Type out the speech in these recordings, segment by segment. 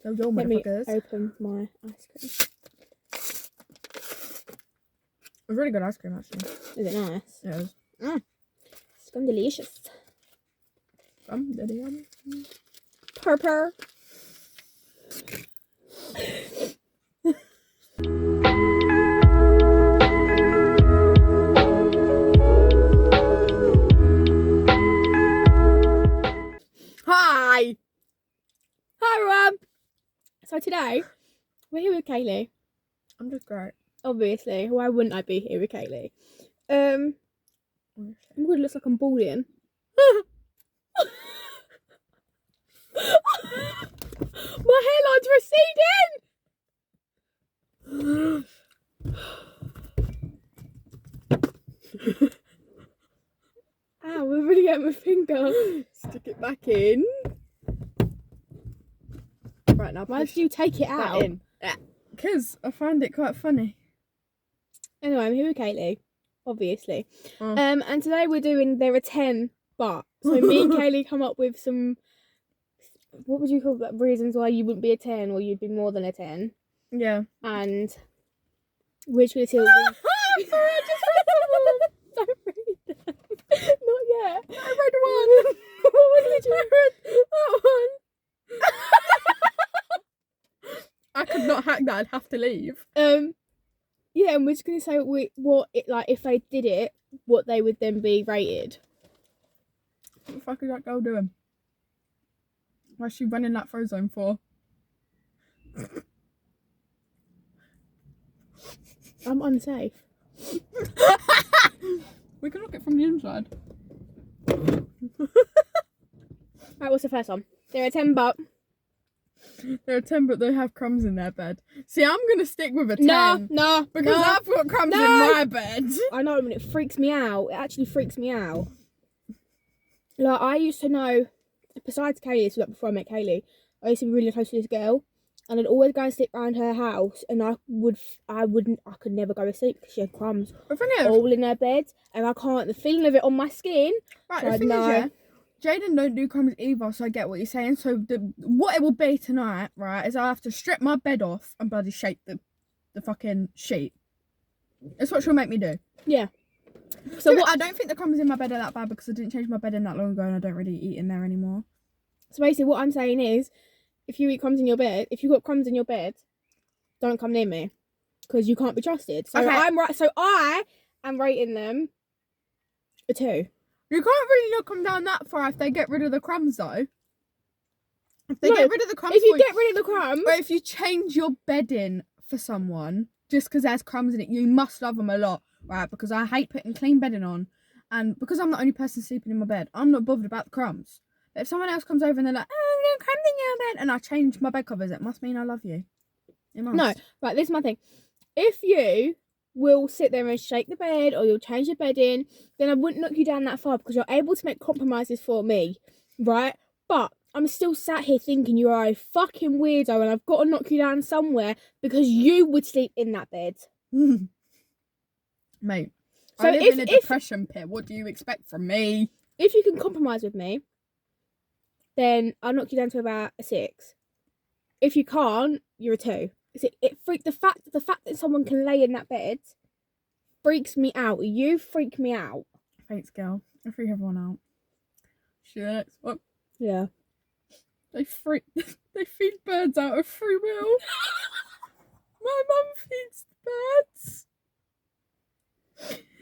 So go, Let me motherfuckers. open my ice cream. It's really good ice cream, actually. Is it nice? Yeah, it is. It's gone delicious. Daddy. Purr. Hi, everyone. So today we're here with Kaylee. I'm just great. Obviously, why wouldn't I be here with Kaylee? I'm gonna look like I'm balding. My hairline's receding. Ow, we're really getting my finger. Stick it back in. Right now, Why did you take it out? in. Because I find it quite funny. Anyway, I'm here with Kaylee, obviously. Oh. And today we're doing there are 10 but. So me and Kaylee come up with some, what would you call that, reasons why you wouldn't be a 10 or you'd be more than a 10. Yeah. And which we still sorry, I just read them. Don't read them. Not yet. I read one. What did you read? That one. I could not hack that. I'd have to leave. Yeah, and we're just gonna say what it like if they did it, what they would then be rated. What the fuck is that girl doing? Why's she running that throw zone for? I'm unsafe. We can look it from the inside. Right, what's the first one? There are 10 but. There are 10, but they have crumbs in their bed. See, I'm gonna stick with a 10. No. Because I've got crumbs in my bed. I know, and it freaks me out. It actually freaks me out. Like, I used to know, besides Kaylee, so like before I met Kaylee, I used to be really close to this girl, and I'd always go and sleep around her house, and I could never go to sleep because she had crumbs all in her bed, and I can't, the feeling of it on my skin. Right, So the thing is, yeah, Jaden don't do crumbs either, so I get what you're saying. So what it will be tonight, right, is I have to strip my bed off and bloody shake the fucking sheet. That's what she'll make me do. Yeah. So what? I don't think the crumbs in my bed are that bad because I didn't change my bed in that long ago and I don't really eat in there anymore. So basically what I'm saying is, if you eat crumbs in your bed, if you've got crumbs in your bed, don't come near me because you can't be trusted. So okay. I am rating them a 2. You can't really knock them down that far if they get rid of the crumbs though. If they get rid of the crumbs, if you get rid of the crumbs, or if you change your bedding for someone just because there's crumbs in it, you must love them a lot, right? Because I hate putting clean bedding on, and because I'm the only person sleeping in my bed, I'm not bothered about the crumbs. But if someone else comes over and they're like, "Oh, there's crumbs in your bed," and I change my bed covers, it must mean I love you. It must. No, right. This is my thing. If you will sit there and shake the bed, or you'll change your bedding, then I wouldn't knock you down that far because you're able to make compromises for me, right? But I'm still sat here thinking you are a fucking weirdo and I've got to knock you down somewhere because you would sleep in that bed. Mate, So I live in a depression pit. What do you expect from me? If you can compromise with me, then I'll knock you down to about a 6. If you can't, you're a 2. The fact that someone can lay in that bed freaks me out. You freak me out. Thanks, girl. I freak everyone out. Shit. What? Yeah. They feed birds out of free will. My mum feeds birds.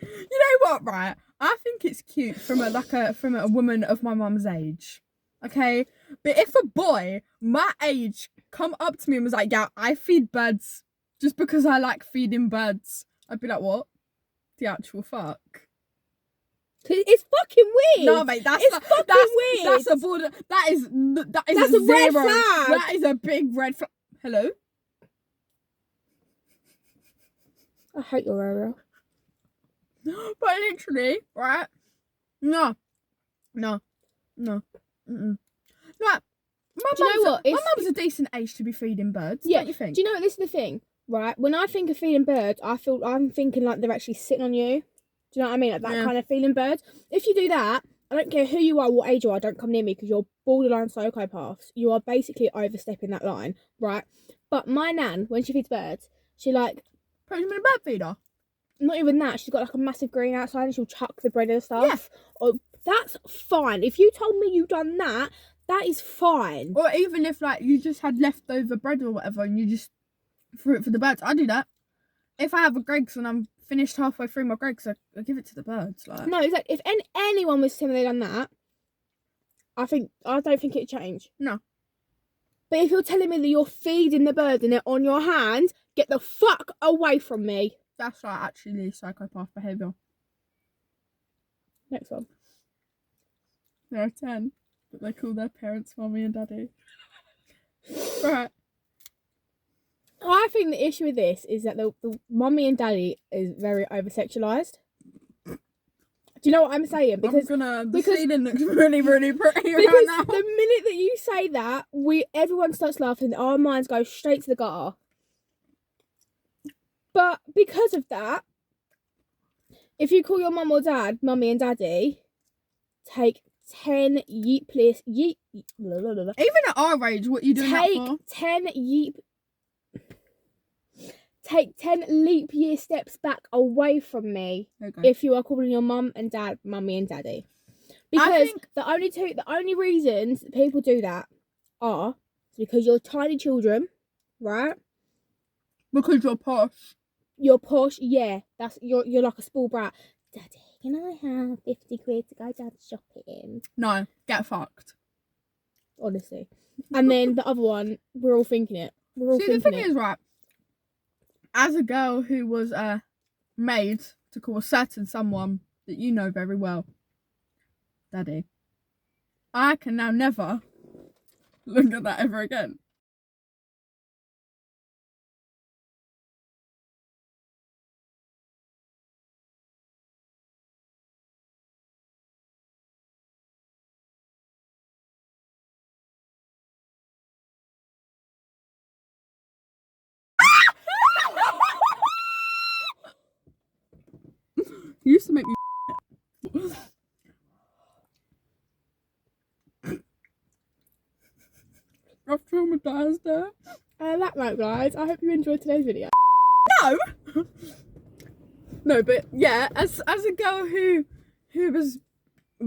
You know what, right? I think it's cute from a woman of my mum's age. Okay? But if a boy my age come up to me and was like, "Yeah, I feed birds just because I like feeding birds," I'd be like, "What? The actual fuck?" It's fucking weird. No, mate, that's weird. That's a border. That's a red zero. flag. That is a big red flag. Hello. I hate your area. But literally, right? No. Do you know what? My mum's a decent age to be feeding birds. Yeah. Don't you think? Do you know what? This is the thing, right? When I think of feeding birds, I'm thinking like they're actually sitting on you. Do you know what I mean? Like that kind of feeling bird. If you do that, I don't care who you are, what age you are, don't come near me because you're borderline psychopaths. You are basically overstepping that line, right? But my nan, when she feeds birds, she like, Put him in a bird feeder. not even that, she's got like a massive green outside and she'll chuck the bread and stuff. Yeah. Oh, that's fine. If you told me you done that, that is fine. Or even if like you just had leftover bread or whatever and you just threw it for the birds. I do that. If I have a Greggs and I'm finished halfway through my Greggs, I give it to the birds. Like, No, exactly. If anyone was similarly done that, I don't think it'd change. No. But if you're telling me that you're feeding the birds and they're on your hands, get the fuck away from me. That's like actually psychopath behaviour. Next one. There are 10, but they call their parents mommy and daddy. Right. I think the issue with this is that the mummy and daddy is very over sexualized. Do you know what I'm saying? Because The ceiling looks really, really pretty because right now. the minute that you say that, everyone starts laughing. Our minds go straight to the gutter. But because of that, if you call your mum or dad mummy and daddy, take 10 yeet please yeet. Blah, blah, blah, blah. Even at our age, what are you doing that for? Take 10 leap year steps back away from me if you are calling your mum and dad mummy and daddy. Because the only reasons people do that are because you're tiny children, right? Because you're posh. You're posh, yeah. You're like a spoiled brat. Daddy, can I have 50 quid to go down shopping? No, get fucked. Honestly. And then the other one, we're all thinking it. See, the thing is, right, as a girl who was made to call a certain someone that you know very well daddy, I can now never look at that ever again. You used to make me I've traumatized her. That note, guys, I hope you enjoyed today's video. No! No, but yeah, as a girl who was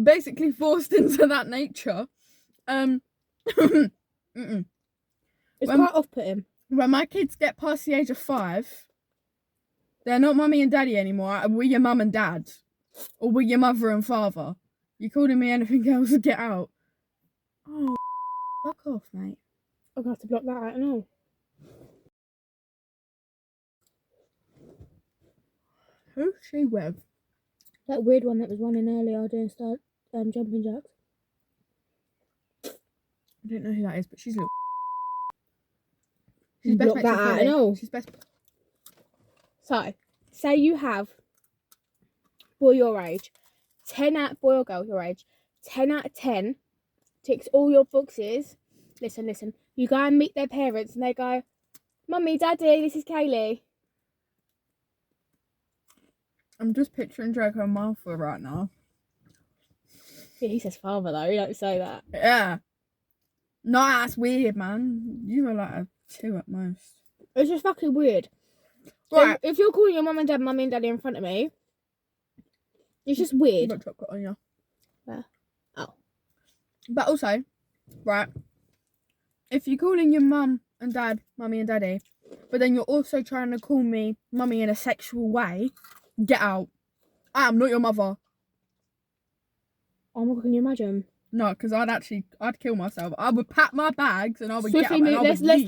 basically forced into that nature, It's quite off-putting. When my kids get past the age of 5, they're not mummy and daddy anymore. We're your mum and dad. Or we're your mother and father. You calling me anything else, get out. Oh, fuck off, mate. I'm going to have to block that out and all. Who's she with? That weird one that was running earlier doing jumping jacks. I don't know who that is, but she's a little. She's block mates that with out Kaylee. and all. She's best. So, say you have boy your age, 10 out boy or girl your age, 10 out of 10 ticks all your boxes. Listen. You go and meet their parents and they go, Mummy, Daddy, this is Kaylee. I'm just picturing Draco Malfoy right now. Yeah, he says father though, he don't say that. Yeah. No, that's weird, man. You were like a 2 at most. It's just fucking weird. Right. So if you're calling your mum and dad mummy and daddy in front of me, it's just weird. Got chocolate on you. Where? Oh. But also, right, if you're calling your mum and dad mummy and daddy, but then you're also trying to call me mummy in a sexual way, get out. I am not your mother. Oh my god, can you imagine? No, because I'd kill myself. I would pack my bags and I would Swiftly get up move. and I would leave.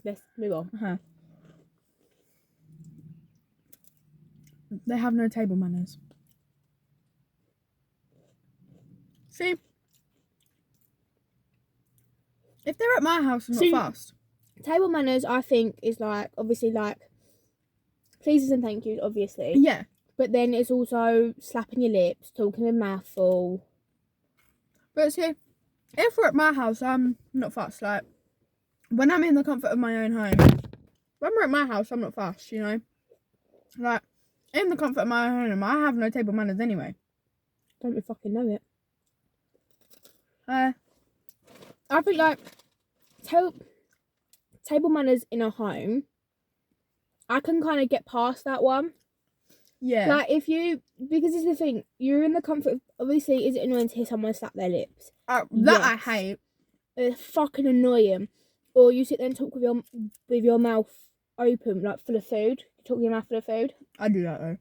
Let's move on. Uh-huh. They have no table manners. See? If they're at my house, I'm not fast. Table manners, I think, is like, obviously, like, pleases and thank yous, obviously. Yeah. But then it's also slapping your lips, talking a mouthful. But see, if we're at my house, I'm not fast. Like, when I'm in the comfort of my own home, when we're at my house, I'm not fast, you know? Like, in the comfort of my own home, I have no table manners anyway. Don't you fucking know it. I think like table manners in a home, I can kind of get past that one. Yeah. Like because it's the thing, you're in the comfort of, obviously, is it annoying to hear someone slap their lips? That Yes. I hate. It's fucking annoying. Or you sit there and talk with your mouth open, like full of food. You talk with your mouth full of food. I do that though.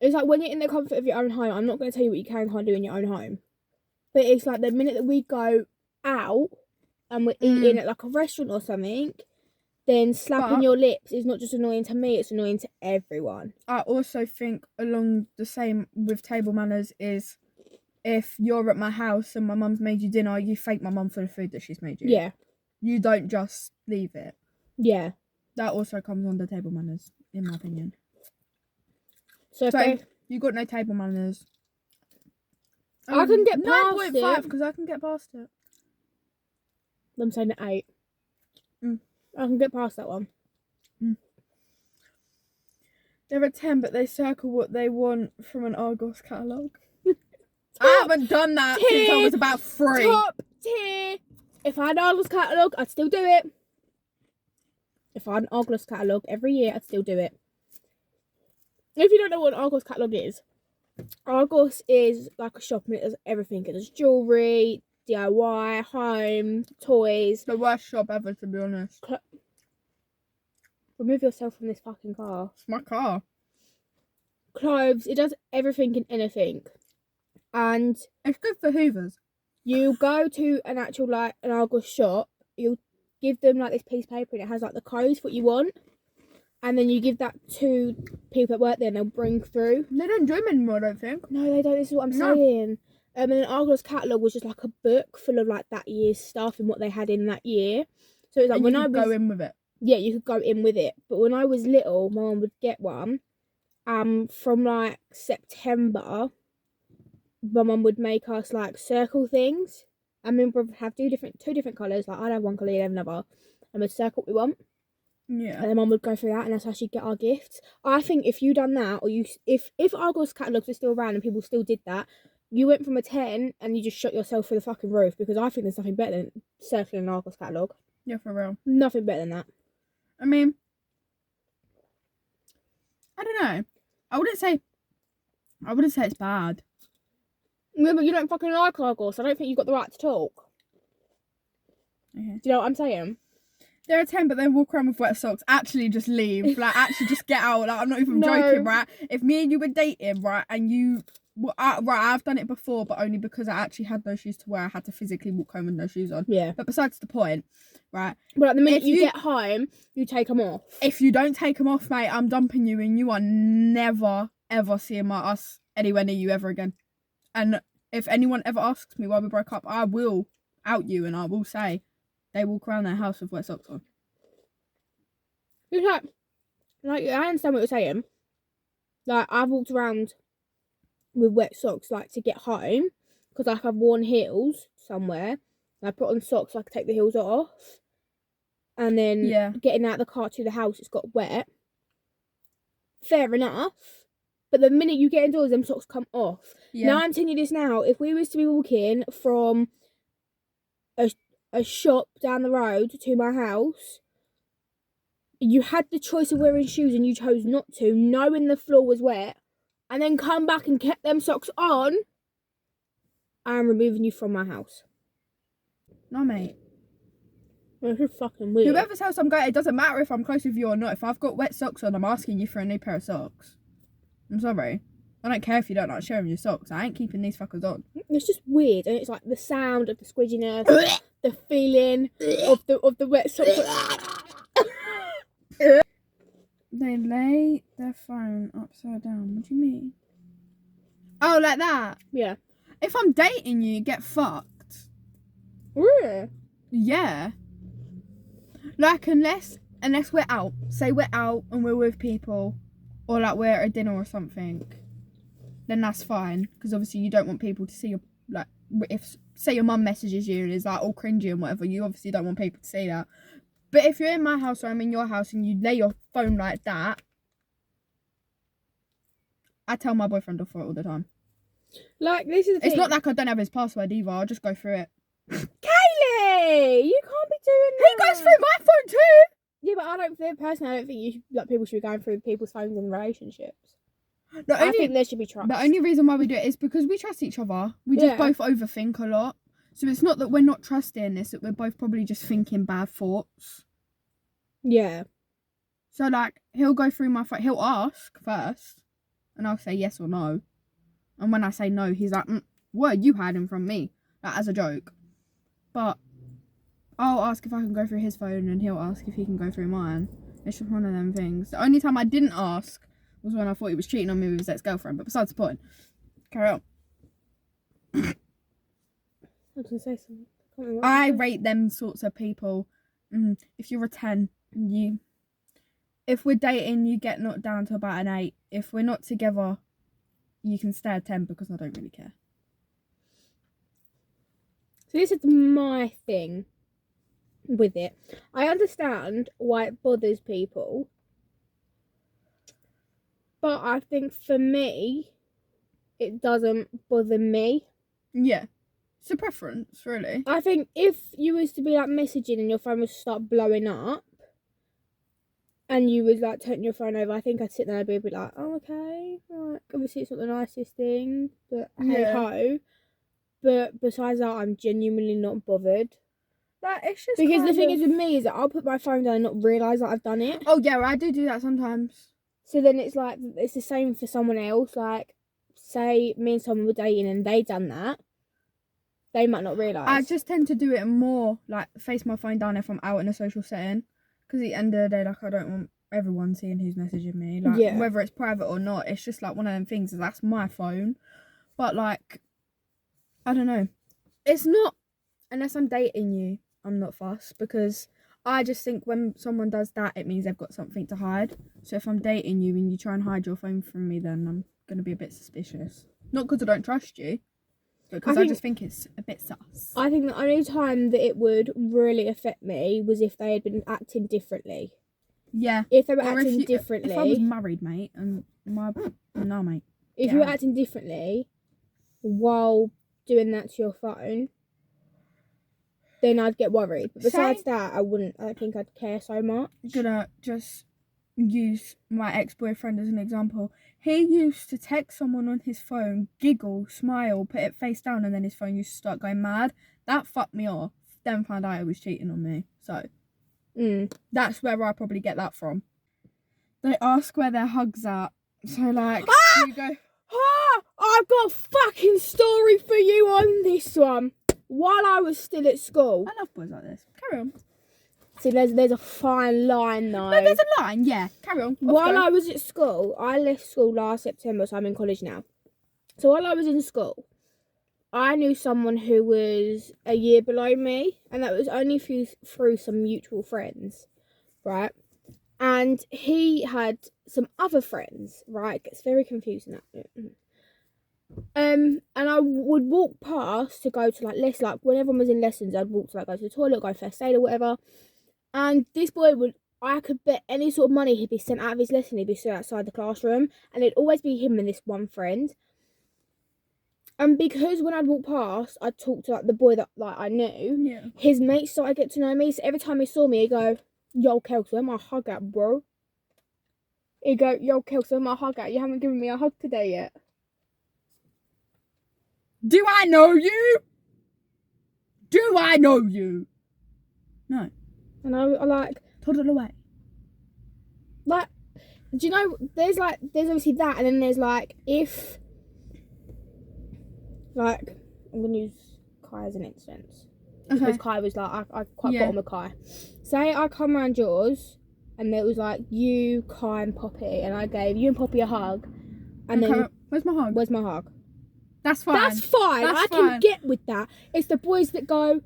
It's like when you're in the comfort of your own home, I'm not going to tell you what you can and can't do in your own home. But it's like the minute that we go out and we're eating at like a restaurant or something, then slapping your lips is not just annoying to me, it's annoying to everyone. I also think along the same with table manners is if you're at my house and my mum's made you dinner, you thank my mum for the food that she's made you. Yeah. You don't just leave it. Yeah. That also comes under table manners, in my opinion. So you got no table manners. I can get past 9.5 it. because I can get past it. I'm saying at 8. I can get past that one. They're at 10, but they circle what they want from an Argos catalogue. I haven't done that since I was about 3. Top tier. If I had an Argos catalogue, I'd still do it. If I had an Argos catalogue every year, I'd still do it. If you don't know what an Argos catalogue is, Argos is like a shop and it does everything. It does jewellery, DIY, home, toys. The worst shop ever, to be honest. Remove yourself from this fucking car. It's my car. Clothes. It does everything and anything. And it's good for hoovers. You go to an actual like an Argos shop. You give them like this piece of paper and it has like the codes for what you want. And then you give that to people that work there and they'll bring through. They don't do them anymore, I don't think. No, they don't. This is what I'm saying. And an Argos catalogue was just like a book full of like that year's stuff and what they had in that year. So it's like when I was go in with it. Yeah, you could go in with it. But when I was little, my mum would get one. From like September, my mum would make us like circle things. And my brother would have two different colours. Like I'd have one colour, he'd have another. And we'd circle what we want. Yeah. And then mum would go through that and that's how she'd get our gifts. I think if you done that, or if Argos catalogues were still around and people still did that, you went from a 10 and you just shot yourself through the fucking roof, because I think there's nothing better than circling an Argos catalogue. Yeah, for real. Nothing better than that. I mean, I don't know. I wouldn't say it's bad. Yeah, but you don't fucking like Argos. I don't think you've got the right to talk. Okay. Do you know what I'm saying? They're a 10, but then walk around with wet socks. Actually, just leave. Like, actually, just get out. Like, I'm not even joking, right? If me and you were dating, right, and you... Well, I've done it before, but only because I actually had no shoes to wear. I had to physically walk home with no shoes on. Yeah. But besides the point, right? But at the minute you get home, you take them off. If you don't take them off, mate, I'm dumping you and you are never, ever seeing us anywhere near you ever again. And if anyone ever asks me why we broke up, I will out you and I will say they walk around their house with wet socks on. It's like I understand what you're saying. Like, I've walked around with wet socks, like, to get home, because like I've worn heels somewhere and I put on socks so I can take the heels off, and then getting out of the car to the house, it's got wet. Fair enough. But the minute you get indoors, them socks come off. Now I'm telling you this now, if we was to be walking from a shop down the road to my house, you had the choice of wearing shoes and you chose not to, knowing the floor was wet, and then come back and kept them socks on, I am removing you from my house. No, mate. That's just fucking weird. Whoever's house I'm going, it doesn't matter if I'm close with you or not. If I've got wet socks on, I'm asking you for a new pair of socks. I'm sorry. I don't care if you don't like sharing your socks. I ain't keeping these fuckers on. It's just weird, and it's like the sound of the squidginess, the feeling of the wet socks. They lay their phone upside down. What do you mean? Oh, like that? Yeah. If I'm dating you, get fucked. Really? Yeah. Like, unless we're out. Say we're out and we're with people. Or like we're at a dinner or something. Then that's fine. Because obviously you don't want people to see your... Like, if, say your mum messages you and is like all cringy and whatever, you obviously don't want people to see that. But if you're in my house or I'm in your house and you lay your phone like that, I tell my boyfriend off for it all the time. Like, this is the thing. It's not like I don't have his password either. I'll just go through it. Kaylee, you can't be doing He that. goes through my phone too. Yeah, but I don't think you should, like, people should be going through people's phones in relationships. I think there should be trust. The only reason why we do it is because we trust each other. We just both overthink a lot. So it's not that we're not trusting, it's that we're both probably just thinking bad thoughts. Yeah. So, like, he'll go through my phone. He'll ask first. And I'll say yes or no. And when I say no, he's like, what are you hiding from me? Like, as a joke. But I'll ask if I can go through his phone and he'll ask if he can go through mine. It's just one of them things. The only time I didn't ask was when I thought he was cheating on me with his ex-girlfriend. But besides the point. Carry on. I was going to say something. I rate them sorts of people. If you're a 10, if we're dating, you get knocked down to about an 8. If we're not together, you can stay at 10 because I don't really care. So this is my thing with it. I understand why it bothers people. But I think for me, it doesn't bother me. Yeah. It's a preference, really. I think if you was to be like messaging and your phone would start blowing up and you was like turning your phone over, I think I'd sit there and be like, oh, okay. Like, obviously it's not the nicest thing, but hey ho. But besides that, I'm genuinely not bothered. Like, it's just because the thing is with me is that I'll put my phone down and not realise that I've done it. Oh yeah, well, I do that sometimes. So then it's like, it's the same for someone else. Like, say me and someone were dating and they done that. They might not realise. I just tend to do it more, like, face my phone down if I'm out in a social setting. Because at the end of the day, like, I don't want everyone seeing who's messaging me. Like, whether it's private or not, it's just, like, one of them things. That's my phone. But, like, I don't know. It's not, unless I'm dating you, I'm not fussed. Because I just think when someone does that, it means they've got something to hide. So if I'm dating you and you try and hide your phone from me, then I'm going to be a bit suspicious. Not because I don't trust you. Because I just think it's a bit sus. I think the only time that it would really affect me was if they had been acting differently. Yeah. If they were acting differently. If I was married, mate, and no, mate. If you were acting differently while doing that to your phone, then I'd get worried. But besides that, I don't think I'd care so much. I'm gonna just use my ex-boyfriend as an example. He used to text someone on his phone, giggle, smile, put it face down, and then his phone used to start going mad. That fucked me off. Then found out he was cheating on me. So that's where I probably get that from. They ask where their hugs at. So like, you go, I've got a fucking story for you on this one. While I was still at school. I love boys like this. Carry on. See, there's a fine line though. No, there's a line, yeah. Carry on. While I was at school, I left school last September, so I'm in college now. So while I was in school, I knew someone who was a year below me, and that was only through some mutual friends, right? And he had some other friends, right? It gets very confusing. And I would walk past to go to like when everyone was in lessons, I'd walk to like go to the toilet, go first aid or whatever. And this boy I could bet any sort of money he'd be sent out of his lesson, he'd be stood outside the classroom, and it'd always be him and this one friend. And because when I'd walk past, I'd talk to like the boy that like I knew, his mates started to get to know me, so every time he saw me, he'd go, yo, Kelsey, where my hug at, bro? He'd go, yo, Kelsey, where my hug at? You haven't given me a hug today yet. Do I know you? Do I know you? No. And I like... Toddle away. Like, do you know, there's obviously that, and then there's like, if... Like, I'm going to use Kai as an instance. Because Kai was like, I quite got on with Kai. Say I come around yours, and it was like, you, Kai, and Poppy, and I gave you and Poppy a hug. And then... Where's my hug? Where's my hug? That's fine. That's fine. I can get with that. It's the boys that go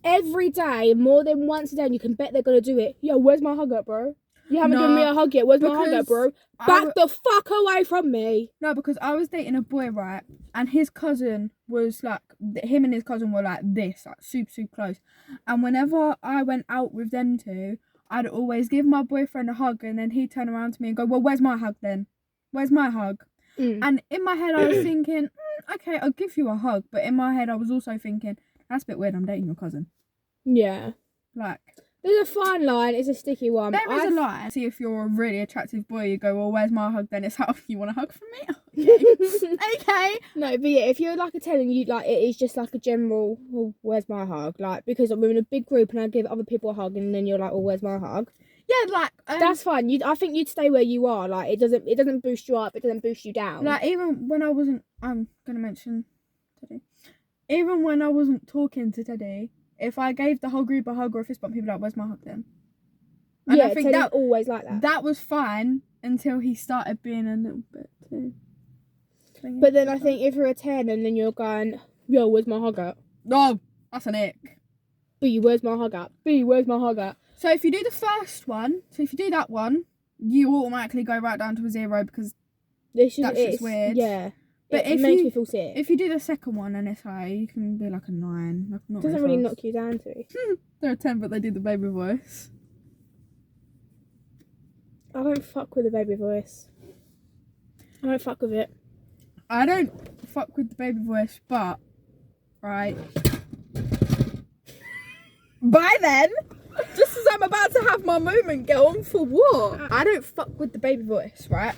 every day, more than once a day, and you can bet they're going to do it. Yo, where's my hug at, bro? You haven't given me a hug yet. Where's my hug at, bro? Back the fuck away from me. No, because I was dating a boy, right? And his cousin was like, him and his cousin were like this, like super, super close. And whenever I went out with them two, I'd always give my boyfriend a hug, and then he'd turn around to me and go, well, where's my hug then? Where's my hug? And in my head, I was thinking, okay, I'll give you a hug. But in my head, I was also thinking, that's a bit weird. I'm dating your cousin. Yeah. Like, there's a fine line. It's a sticky one. there is a line. See, if you're a really attractive boy, you go, well, where's my hug? Then it's how you want a hug from me. Okay. Okay. No, but yeah, if you're like a 10 and you like, it is just like a general, well, where's my hug? Like, because we're in a big group and I give other people a hug and then you're like, well, where's my hug? Yeah, like that's fine. I think you'd stay where you are. Like, it doesn't boost you up. It doesn't boost you down. Like, even when I wasn't, I'm gonna mention Teddy. Even when I wasn't talking to Teddy, if I gave the whole group a hug or a fist bump, people were like, where's my hug then? And yeah, I think Teddy's that always like that. That was fine until he started being a little bit too. But then I think if you're a 10 and then you're going, yo, where's my hug at? No, that's an ick. B, where's my hug at? B, where's my hug at? So if you do the first one, so if you do that one, you automatically go right down to a 0 because that's just weird. Yeah. But it makes me feel sick. If you do the second one and it's high, you can be like a 9. Like, not doesn't really knock you down to it. They're a 10, but they do the baby voice. I don't fuck with the baby voice. I don't fuck with it. I don't fuck with the baby voice, but right. By then, just as I'm about to have my moment, go on for what? I don't fuck with the baby voice, right?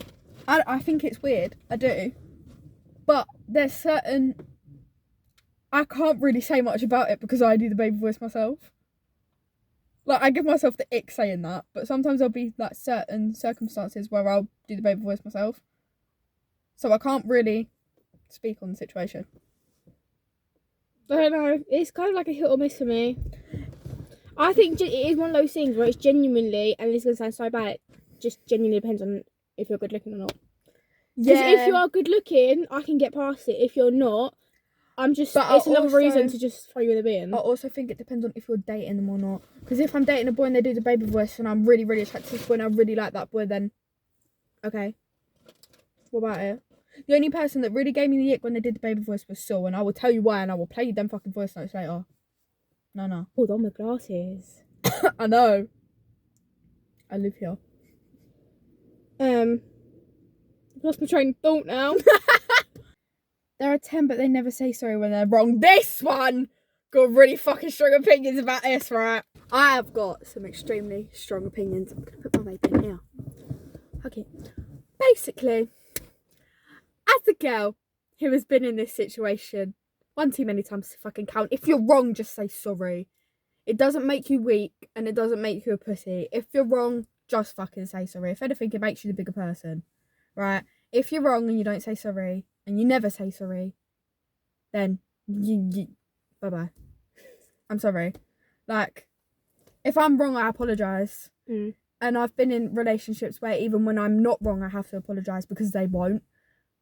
I think it's weird. I do. But there's certain... I can't really say much about it because I do the baby voice myself. Like, I give myself the ick saying that, but sometimes there'll be, like, certain circumstances where I'll do the baby voice myself. So I can't really speak on the situation. I don't know. It's kind of like a hit or miss for me. I think it is one of those things where it's genuinely, and it's going to sound so bad, it just genuinely depends on if you're good looking or not. Because if you are good looking, I can get past it. If you're not, it's another reason to just throw you in the bin. I also think it depends on if you're dating them or not. Because if I'm dating a boy and they do the baby voice and I'm really, really attracted to this boy and I really like that boy, then okay. What about it? The only person that really gave me the ick when they did the baby voice was Saul, and I will tell you why, and I will play you them fucking voice notes later. No. Hold on, my glasses. I know. I live here. Lost my train of thought now. They're a 10, but they never say sorry when they're wrong. This one got really fucking strong opinions about this, right? I have got some extremely strong opinions. I'm gonna put my vape in here. Okay. Basically, as a girl who has been in this situation one too many times to fucking count, if you're wrong, just say sorry. It doesn't make you weak and it doesn't make you a pussy. If you're wrong, just fucking say sorry. If anything, it makes you the bigger person, right? If you're wrong and you don't say sorry and you never say sorry, then you bye-bye. I'm sorry. Like, if I'm wrong, I apologise. And I've been in relationships where even when I'm not wrong, I have to apologise because they won't.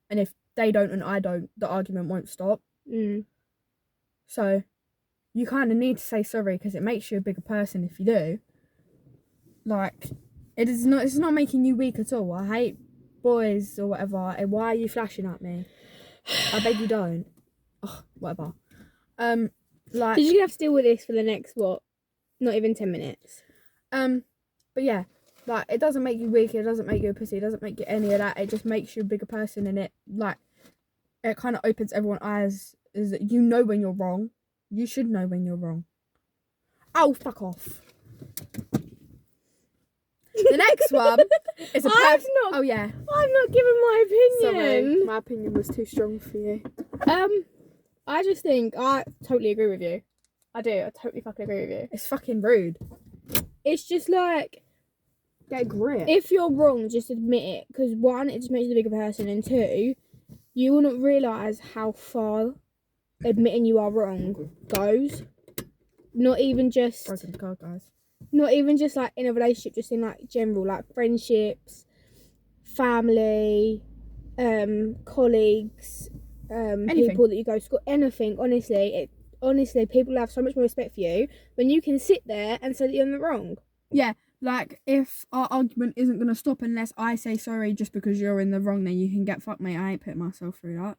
And if they don't and I don't, the argument won't stop. So you kind of need to say sorry because it makes you a bigger person if you do. Like, it's not making you weak at all. I hate boys or whatever. And why are you flashing at me? I beg you don't. Ugh, whatever. Like, you're gonna have to deal with this for the next what? Not even 10 minutes. But yeah, like, it doesn't make you weak. It doesn't make you a pussy. It doesn't make you any of that. It just makes you a bigger person, and it kind of opens everyone's eyes. Is that you know when you're wrong. You should know when you're wrong. Oh, fuck off. The next one is a oh yeah. I'm not giving my opinion. Sorry, my opinion was too strong for you. I just think I totally agree with you. I do. I totally fucking agree with you. It's fucking rude. It's just like, get a grip. If you're wrong, just admit it. Because one, it just makes you a bigger person, and two, you will not realise how far admitting you are wrong goes. Not even just broken the card, guys. Not even just like in a relationship, just in like general, like friendships, family, colleagues, people that you go to school, anything. Honestly, people have so much more respect for you when you can sit there and say that you're in the wrong. Yeah, like, if our argument isn't going to stop unless I say sorry just because you're in the wrong, then you can get fucked, mate. I ain't putting myself through that.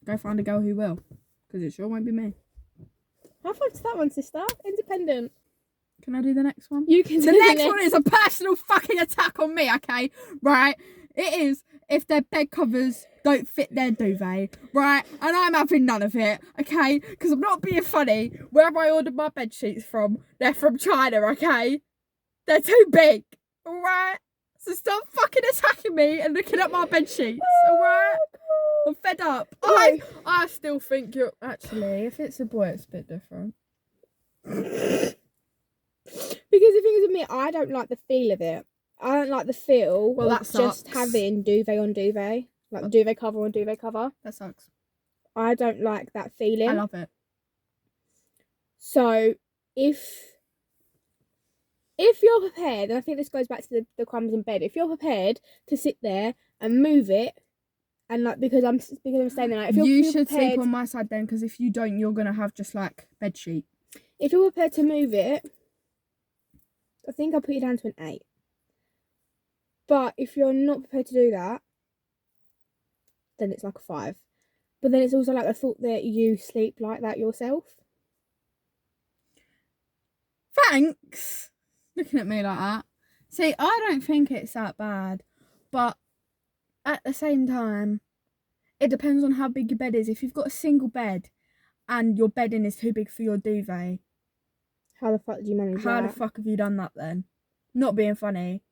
Go find a girl who will, because it sure won't be me. High five to that one, sister. Independent. Can I do the next one? You can do the next one is a personal fucking attack on me, okay? Right? It is if their bed covers don't fit their duvet, right? And I'm having none of it, okay? Because I'm not being funny. Wherever I ordered my bed sheets from, they're from China, okay? They're too big, alright? So stop fucking attacking me and looking at my bed sheets, alright? I'm fed up. I still think you're... Actually, if it's a boy, it's a bit different. Because the thing is with me, I don't like the feel of it. I don't like the feel Well, of that sucks. just having duvet on duvet. Like duvet cover on duvet cover. That sucks. I don't like that feeling. I love it. So, if you're prepared, and I think this goes back to the crumbs in bed, if you're prepared to sit there and move it, and like because I'm staying there, like, if you you're should prepared, sleep on my side then, because if you don't, you're gonna have just like bed sheet. if you're prepared to move it, I think I'll put you down to an 8. But if you're not prepared to do that, then it's like a 5. But then it's also like I thought that you sleep like that yourself. Thanks. Looking at me like that. See, I don't think it's that bad, but at the same time, it depends on how big your bed is. If you've got a single bed and your bedding is too big for your duvet, How the fuck did you manage how that? the fuck have you done that then? Not being funny.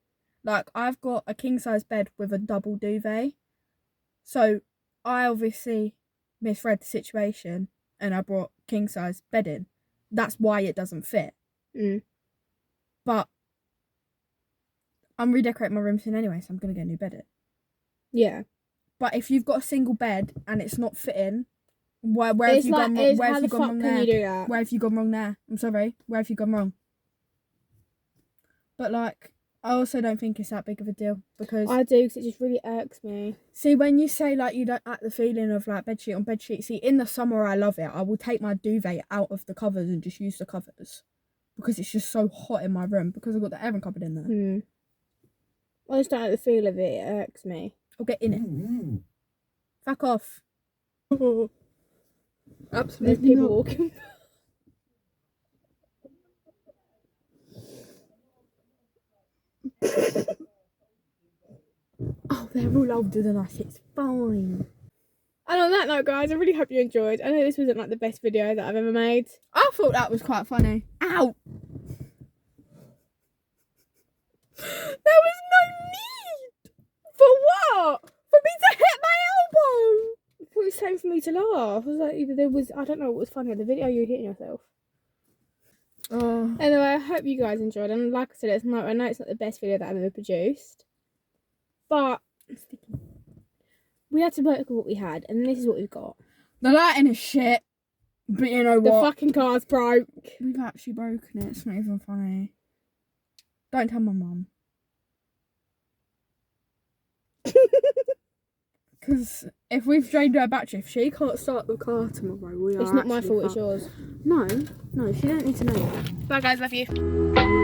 Like, I've got a king-size bed with a double duvet. So, I obviously misread the situation and I brought king-size bed in. That's why it doesn't fit. But I'm redecorating my room soon anyway, so I'm going to get a new bed in. Yeah. But if you've got a single bed and it's not fitting, where have you gone wrong? Where have you gone wrong there? You do that? Where have you gone wrong there? I'm sorry. Where have you gone wrong? But like, I also don't think it's that big of a deal because I do, because it just really irks me. See, when you say like you don't like the feeling of like bedsheet on bedsheet, see, in the summer I love it. I will take my duvet out of the covers and just use the covers because it's just so hot in my room because I've got the airing cupboard in there. I just don't like the feel of it. It irks me. I'll get in it. Fuck off. Absolutely. There's people walking. Oh, they're all older than us. It's fine. And on that note, guys, I really hope you enjoyed. I know this wasn't like the best video that I've ever made. I thought that was quite funny. Ow! There was no need! For what? For me to hit my elbow! I thought it was time for me to laugh. I was like, either there was, I don't know what was funny in the video, you were hitting yourself. Oh. Anyway, I hope you guys enjoyed. And like I said, I know it's not the best video that I've ever produced. But we had to work with what we had, and this is what we've got. The lighting is shit, but you know The what? fucking car's broke. We've actually broken it. It's not even funny. Don't tell my mum. Because if we've drained her battery, if she can't start the car tomorrow, It's not my fault, it's yours. No, she don't need to know that. Bye guys, love you.